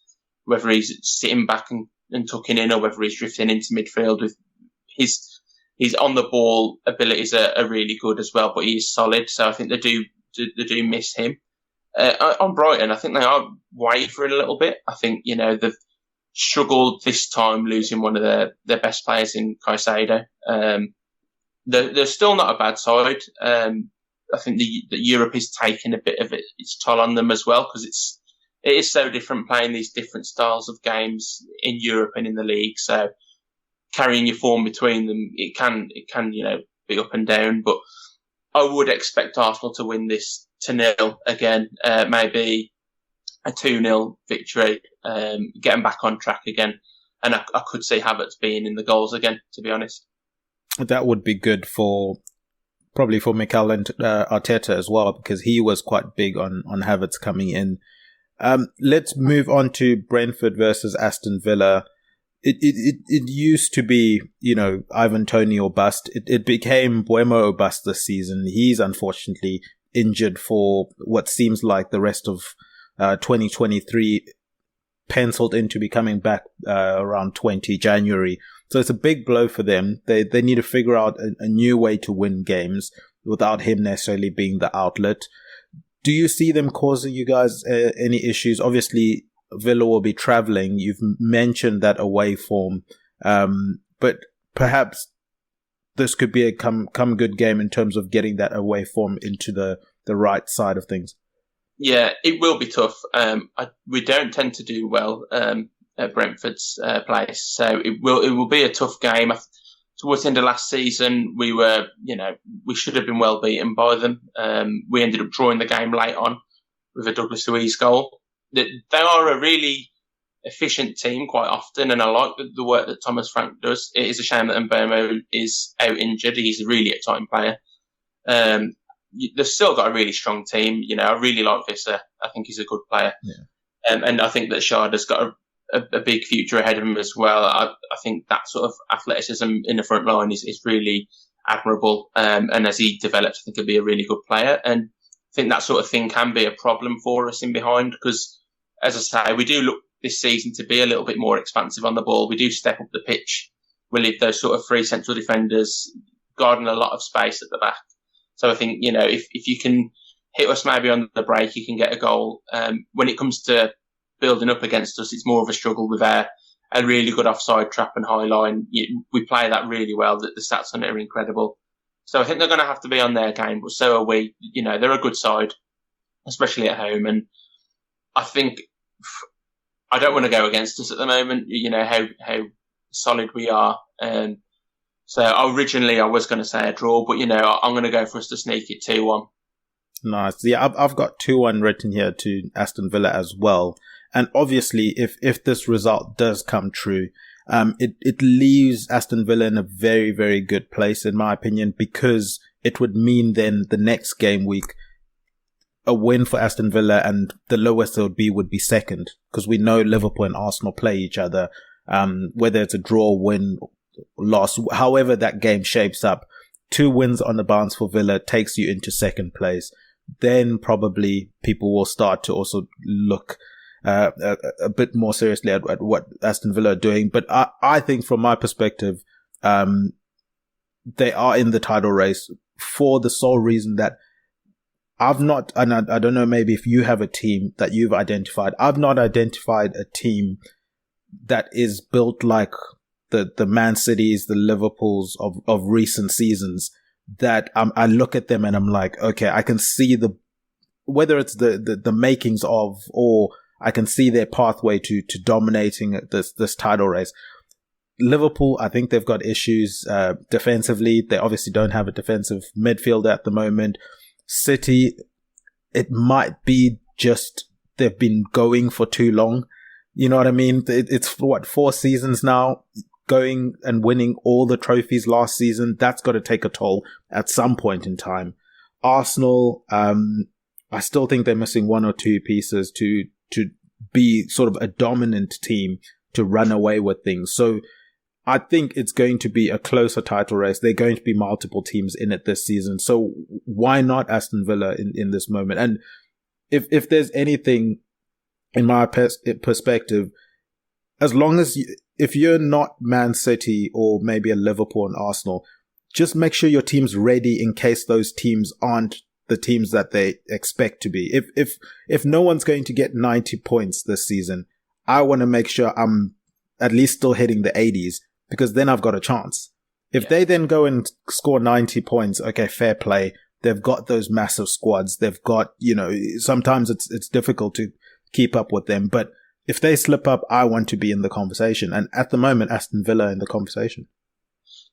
S9: whether he's sitting back and tucking in or whether he's drifting into midfield. With his on the ball abilities are really good as well, but he is solid. So I think they do miss him. On Brighton, I think they are wavering a little bit. I think, they've struggled this time losing one of their best players in Caicedo. They're still not a bad side. I think the Europe is taking a bit of its toll on them as well, because it is so different playing these different styles of games in Europe and in the league. So carrying your form between them, it can be up and down. But I would expect Arsenal to win this 2-0 again, maybe a 2-0 victory, getting back on track again. And I could see Havertz being in the goals again, to be honest.
S8: That would be good probably for Mikel Arteta as well, because he was quite big on Havertz coming in. Let's move on to Brentford versus Aston Villa. It used to be, Ivan Toney or bust. It became Buemo or bust this season. He's unfortunately injured for what seems like the rest of 2023, penciled in to be coming back around 20 January. So it's a big blow for them. They need to figure out a new way to win games without him necessarily being the outlet. Do you see them causing you guys any issues? Obviously, Villa will be travelling. You've mentioned that away form, but perhaps this could be a come good game in terms of getting that away form into the right side of things.
S9: Yeah, it will be tough. We don't tend to do well at Brentford's place, so it will be a tough game. Towards the end of last season, we should have been well beaten by them. We ended up drawing the game late on with a Douglas Luiz goal. they are a really efficient team quite often, and I like the work that Thomas Frank does. It is a shame that Mbomo is out injured. He's a really exciting player. They've still got a really strong team. I really like Visser. I think he's a good player.
S8: Yeah.
S9: And I think that Sharda's got a big future ahead of him as well. I think that sort of athleticism in the front line is really admirable. And as he develops, I think he'll be a really good player. And I think that sort of thing can be a problem for us in behind because, as I say, we do look this season to be a little bit more expansive on the ball. We do step up the pitch. We leave those sort of three central defenders guarding a lot of space at the back. So I think, if you can hit us maybe on the break, you can get a goal. When it comes to building up against us, it's more of a struggle with a really good offside trap and high line. We play that really well. The stats on it are incredible. So I think they're going to have to be on their game, but so are we. They're a good side, especially at home. And I think I don't want to go against us at the moment, how solid we are. So originally I was going to say a draw, but, I'm going to go for us to sneak it 2-1.
S8: Nice. Yeah, I've got 2-1 written here to Aston Villa as well. And obviously, if this result does come true, it leaves Aston Villa in a very, very good place, in my opinion, because it would mean then the next game week, a win for Aston Villa and the lowest it would be second, because we know Liverpool and Arsenal play each other, whether it's a draw, win, loss, however that game shapes up. 2 wins on the bounce for Villa takes you into second place. Then probably people will start to also look a bit more seriously at what Aston Villa are doing. But I think from my perspective, they are in the title race for the sole reason that I've not, and I don't know, maybe if you have a team that you've identified, I've not identified a team that is built like the Man Cities, the Liverpools of recent seasons, that I look at them and I'm like, okay, I can see whether it's the makings of, or I can see their pathway to dominating this title race. Liverpool, I think they've got issues defensively. They obviously don't have a defensive midfielder at the moment. City, it might be just they've been going for too long. You know what I mean? It's 4 seasons now, going and winning all the trophies last season. That's got to take a toll at some point in time. Arsenal, I still think they're missing 1 or 2 pieces to be sort of a dominant team to run away with things. So I think it's going to be a closer title race. There are going to be multiple teams in it this season. So why not Aston Villa in this moment? And if there's anything, in my perspective, as long as if you're not Man City or maybe a Liverpool and Arsenal, just make sure your team's ready in case those teams aren't the teams that they expect to be. If no one's going to get 90 points this season, I want to make sure I'm at least still hitting the 80s, because then I've got a chance. If they then go and score 90 points, okay, fair play. They've got those massive squads. They've got, sometimes it's difficult to keep up with them. But if they slip up, I want to be in the conversation. And at the moment, Aston Villa in the conversation.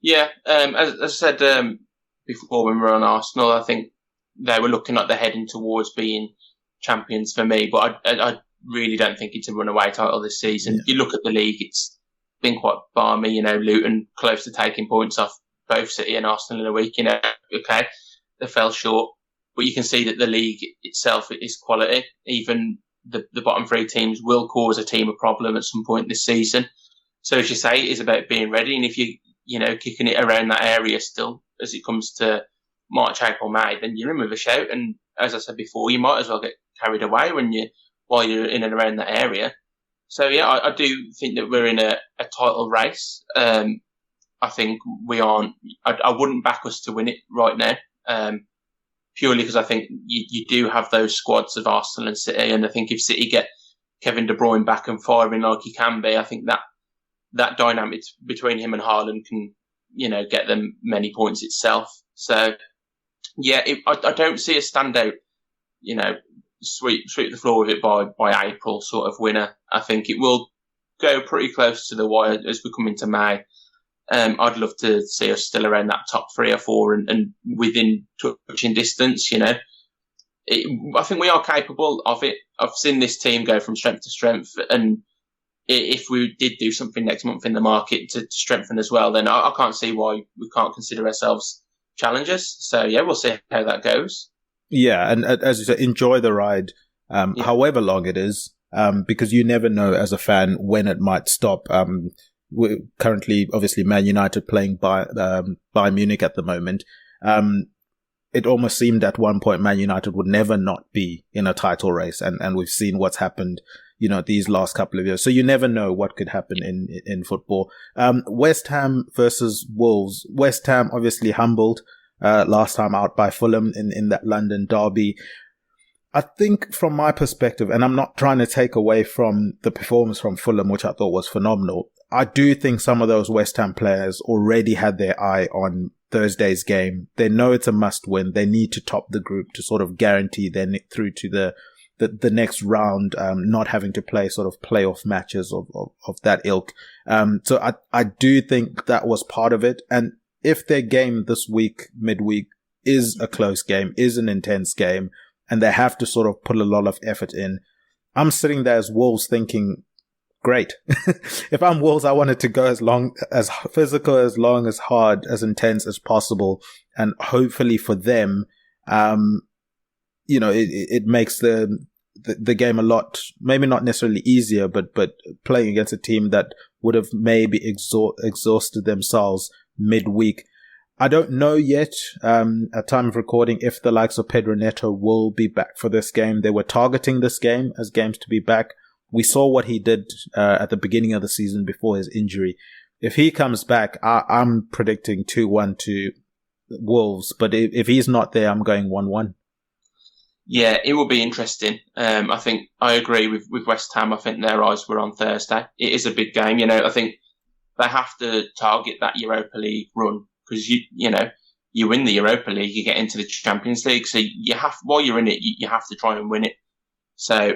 S9: Yeah, as I said before when we were on Arsenal, I think they were looking like they're heading towards being champions for me. But I really don't think it's a runaway title this season. Yeah. You look at the league, it's been quite balmy. Luton close to taking points off both City and Arsenal in a week. Okay, they fell short. But you can see that the league itself is quality. Even the bottom 3 teams will cause a team a problem at some point this season. So as you say, it is about being ready. And if you're kicking it around that area still as it comes to March, April, May, then you're in with a shout. And as I said before, you might as well get carried away while you're in and around that area. So yeah, I do think that we're in a title race. I think we aren't. I wouldn't back us to win it right now. Purely because I think you do have those squads of Arsenal and City, and I think if City get Kevin De Bruyne back and firing like he can be, I think that dynamic between him and Haaland can, get them many points itself. So, yeah, I don't see a standout, sweep the floor with it by April sort of winner. I think it will go pretty close to the wire as we come into May. I'd love to see us still around that top 3 or 4 and within touching distance, I think we are capable of it. I've seen this team go from strength to strength, and if we did do something next month in the market to strengthen as well, then I can't see why we can't consider ourselves challengers. So yeah, we'll see how that goes.
S8: Yeah, and as you said, enjoy the ride, however long it is, because you never know as a fan when it might stop. We're currently, obviously, Man United playing Bayern Munich at the moment. It almost seemed at one point Man United would never not be in a title race, and we've seen what's happened, these last couple of years. So you never know what could happen in football. West Ham versus Wolves. West Ham obviously humbled last time out by Fulham in that London derby. I think from my perspective, and I'm not trying to take away from the performance from Fulham, which I thought was phenomenal, I do think some of those West Ham players already had their eye on Thursday's game. They know it's a must win. They need to top the group to sort of guarantee their through to the next round, not having to play sort of playoff matches of that ilk. So I do think that was part of it. And if their game this week, midweek, is a close game, is an intense game, and they have to sort of put a lot of effort in, I'm sitting there as Wolves thinking, great. If I'm Wolves, I want it to go as physical, as long, as hard, as intense as possible. And hopefully for them, it makes the game a lot, maybe not necessarily easier, but playing against a team that would have maybe exhausted themselves midweek. I don't know yet, at time of recording, if the likes of Pedro Neto will be back for this game. They were targeting this game as games to be back. We saw what he did at the beginning of the season before his injury. If he comes back, I'm predicting 2-1 to Wolves. But if he's not there, I'm going 1-1.
S9: Yeah, it will be interesting. I think I agree with West Ham. I think their eyes were on Thursday. It is a big game. I think they have to target that Europa League run, because you win the Europa League, you get into the Champions League. So while you're in it, you have to try and win it. So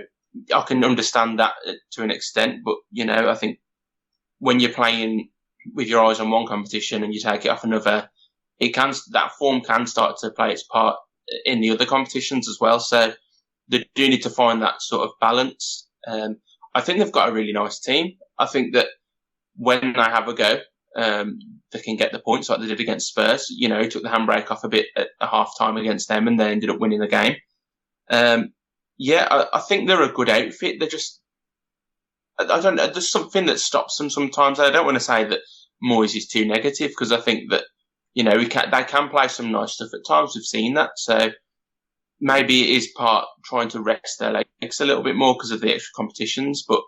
S9: I can understand that to an extent, but I think when you're playing with your eyes on one competition and you take it off another, that form can start to play its part in the other competitions as well. So they do need to find that sort of balance. I think they've got a really nice team. I think that when they have a go, they can get the points like they did against Spurs. He took the handbrake off a bit at a half time against them, and they ended up winning the game. I think they're a good outfit. They're just, I don't know, there's something that stops them sometimes. I don't want to say that Moyes is too negative, because I think that, they can play some nice stuff at times. We've seen that. So maybe it is part trying to rest their legs a little bit more because of the extra competitions. But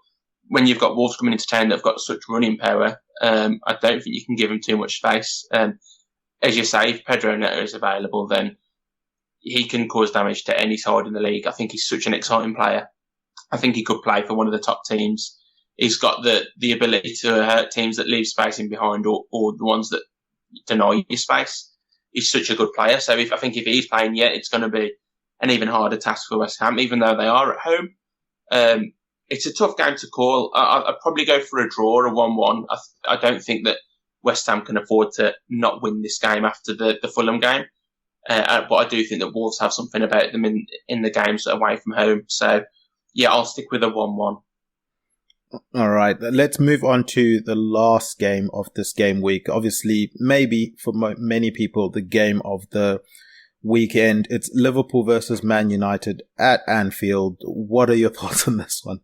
S9: when you've got Wolves coming into town that have got such running power, I don't think you can give them too much space. As you say, if Pedro Neto is available, then he can cause damage to any side in the league. I think he's such an exciting player. I think he could play for one of the top teams. He's got the ability to hurt teams that leave space in behind, or the ones that deny you space. He's such a good player. So I think if he's playing, it's going to be an even harder task for West Ham, even though they are at home. It's a tough game to call. I'd probably go for a draw, a 1-1. I don't think that West Ham can afford to not win this game after the Fulham game. But I do think that Wolves have something about them in the games away from home. So, I'll stick with a 1-1.
S8: All right, let's move on to the last game of this game week. Obviously, maybe for many people, the game of the weekend. It's Liverpool versus Man United at Anfield. What are your thoughts on this one?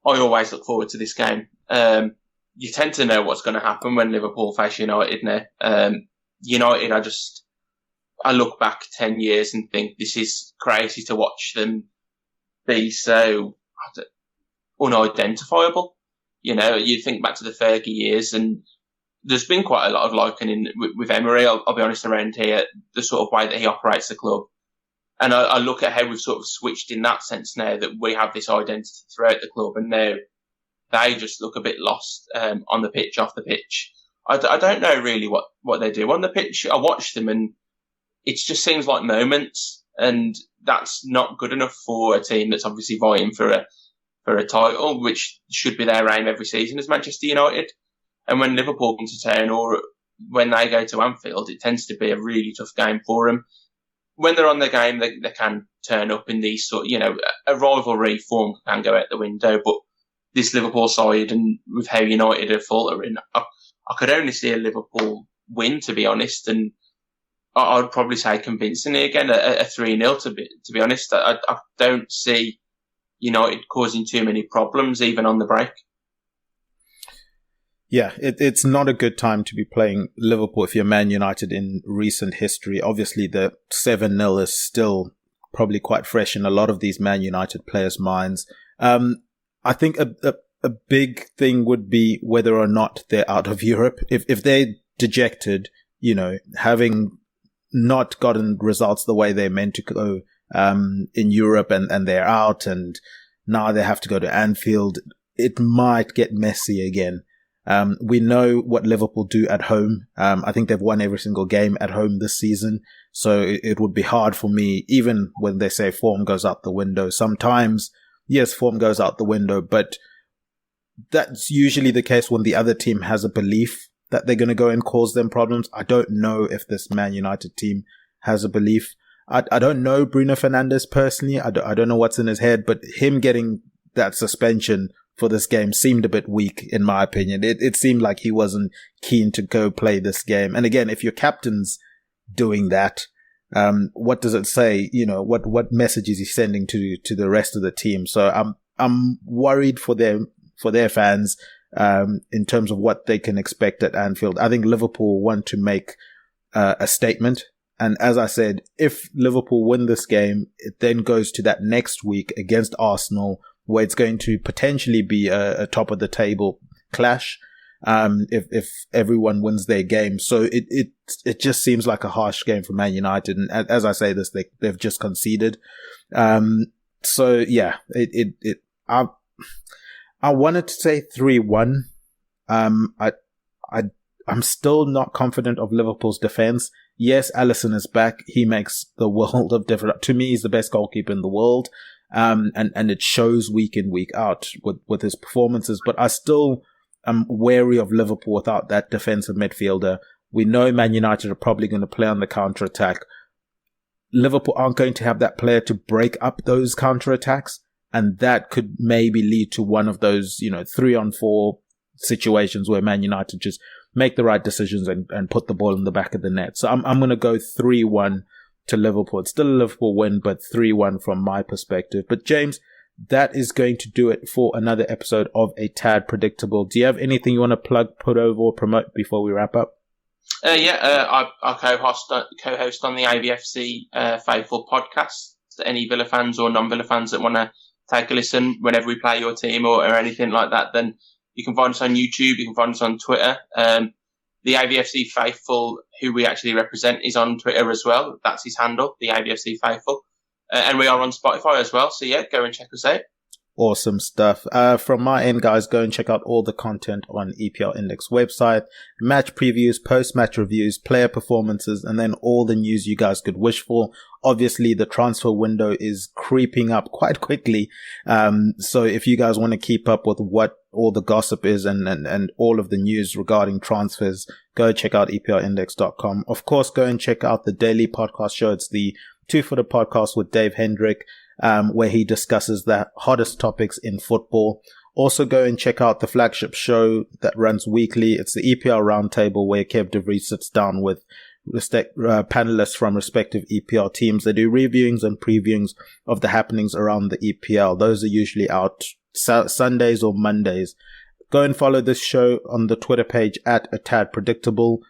S9: I always look forward to this game. You tend to know what's going to happen when Liverpool face United now. United, I look back 10 years and think this is crazy to watch them be so unidentifiable. You think back to the Fergie years, and there's been quite a lot of likening with Emery, I'll be honest, around here, the sort of way that he operates the club. And I look at how we've sort of switched in that sense now, that we have this identity throughout the club, and now they just look a bit lost on the pitch, off the pitch. I don't know really what they do on the pitch. I watch them and it just seems like moments, and that's not good enough for a team that's obviously vying for a title, which should be their aim every season as Manchester United. And when Liverpool come to town, or when they go to Anfield, it tends to be a really tough game for them. when they're on their game, they can turn up in these sort. A rivalry form can go out the window, but this Liverpool side and with how United are faltering, I could only see a Liverpool win, to be honest, and I'd probably say convincingly again, a 3-0 to be honest. I don't see United causing too many problems, even on the break.
S8: Yeah, it's not a good time to be playing Liverpool if you're Man United in recent history. Obviously, the 7-0 is still probably quite fresh in a lot of these Man United players' minds. I think a big thing would be whether or not they're out of Europe. If they're dejected, having not gotten results the way they're meant to go in Europe and they're out and now they have to go to Anfield, it might get messy again. We know what Liverpool do at home. I think they've won every single game at home this season. So it would be hard for me, even when they say form goes out the window. Sometimes, yes, form goes out the window, but that's usually the case when the other team has a belief that they're going to go and cause them problems. I don't know if this Man United team has a belief. I don't know Bruno Fernandes personally. I don't know what's in his head, but him getting that suspension for this game seemed a bit weak, in my opinion. It seemed like he wasn't keen to go play this game. And again, if your captain's doing that, what does it say? What message is he sending to the rest of the team? So I'm worried for their fans, in terms of what they can expect at Anfield. I think Liverpool want to make a statement. And as I said, if Liverpool win this game, it then goes to that next week against Arsenal, where it's going to potentially be a top of the table clash, if everyone wins their game. So it just seems like a harsh game for Man United. And as I say this, they've just conceded. So yeah, I wanted to say 3-1. I'm still not confident of Liverpool's defense. Yes, Alisson is back. He makes the world of difference. To me, he's the best goalkeeper in the world. And it shows week in, week out with his performances. But I still am wary of Liverpool without that defensive midfielder. We know Man United are probably going to play on the counter-attack. Liverpool aren't going to have that player to break up those counter-attacks. And that could maybe lead to one of those, 3-on-4 situations where Man United just make the right decisions and put the ball in the back of the net. So I'm going to go 3-1 to Liverpool. It's still a Liverpool win, but 3-1 from my perspective. But James, that is going to do it for another episode of A Tad Predictable. Do you have anything you want to plug, put over, or promote before we wrap up?
S9: I co-host on the AVFC Faithful podcast. Any Villa fans or non-Villa fans that want to take a listen whenever we play your team or anything like that, then you can find us on YouTube, you can find us on Twitter. The AVFC Faithful, who we actually represent, is on Twitter as well. That's his handle, the AVFC Faithful. And we are on Spotify as well. So yeah, go and check us out.
S8: Awesome stuff. From my end, guys, go and check out all the content on EPL Index website, match previews, post-match reviews, player performances, and then all the news you guys could wish for. Obviously, the transfer window is creeping up quite quickly. So if you guys want to keep up with what all the gossip is and all of the news regarding transfers, go check out EPLindex.com. Of course, go and check out the daily podcast show. It's the Two Footer podcast with Dave Hendrick, where he discusses the hottest topics in football. Also go and check out the flagship show that runs weekly. It's the EPL Roundtable, where Kev De Vries sits down with panelists from respective EPL teams. They do reviewings and previewings of the happenings around the EPL. Those are usually out Sundays or Mondays. Go and follow this show on the Twitter page at A Tad Predictable.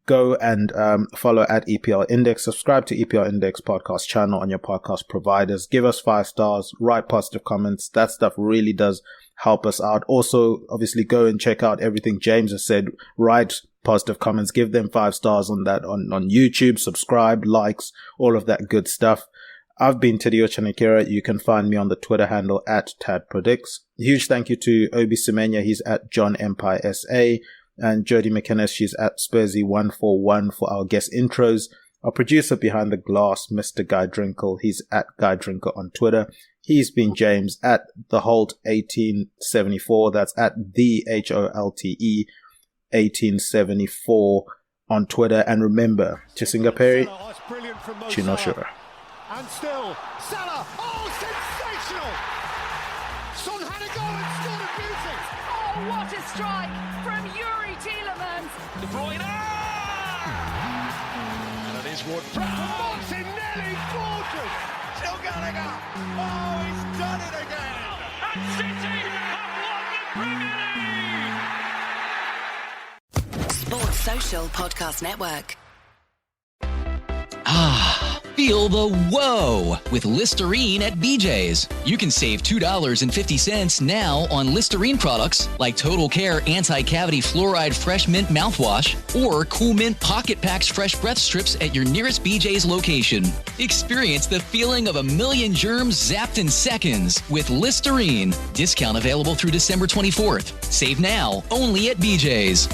S8: Go and follow at EPL Index. Subscribe to EPL Index podcast channel on your podcast providers. Give us 5 stars. Write positive comments. That stuff really does help us out. Also, obviously, go and check out everything James has said. Write positive comments. Give them 5 stars on that on YouTube. Subscribe, likes, all of that good stuff. I've been Tidio Chanikira. You can find me on the Twitter handle at TadPredicts. Huge thank you to Obi Semenya. He's at John Empire SA. And Jodie McInnes, she's at Spursy141 for our guest intros. Our producer behind the glass, Mr. Guy Drinkle, he's at Guy Drinkle on Twitter. He's been James at The Holt 1874. That's at the HOLTE 1874 on Twitter. And remember, Chisinga Perry, Chinoshura.
S4: And still, Salah. Oh, sensational! Son had a go and scored a beauty.
S5: Oh, what a strike from Yuri Tielemans.
S6: De Bruyne! And it is Wood.
S4: Martinelli, gorgeous!
S6: Still Gallagher. Oh, he's done it again.
S5: And City have won the Premier League.
S12: Sports Social Podcast Network.
S13: Feel the whoa with Listerine at BJ's. You can save $2.50 now on Listerine products like Total Care Anti-Cavity Fluoride Fresh Mint Mouthwash or Cool Mint Pocket Packs Fresh Breath Strips at your nearest BJ's location. Experience the feeling of a million germs zapped in seconds with Listerine. Discount available through December 24th. Save now only at BJ's.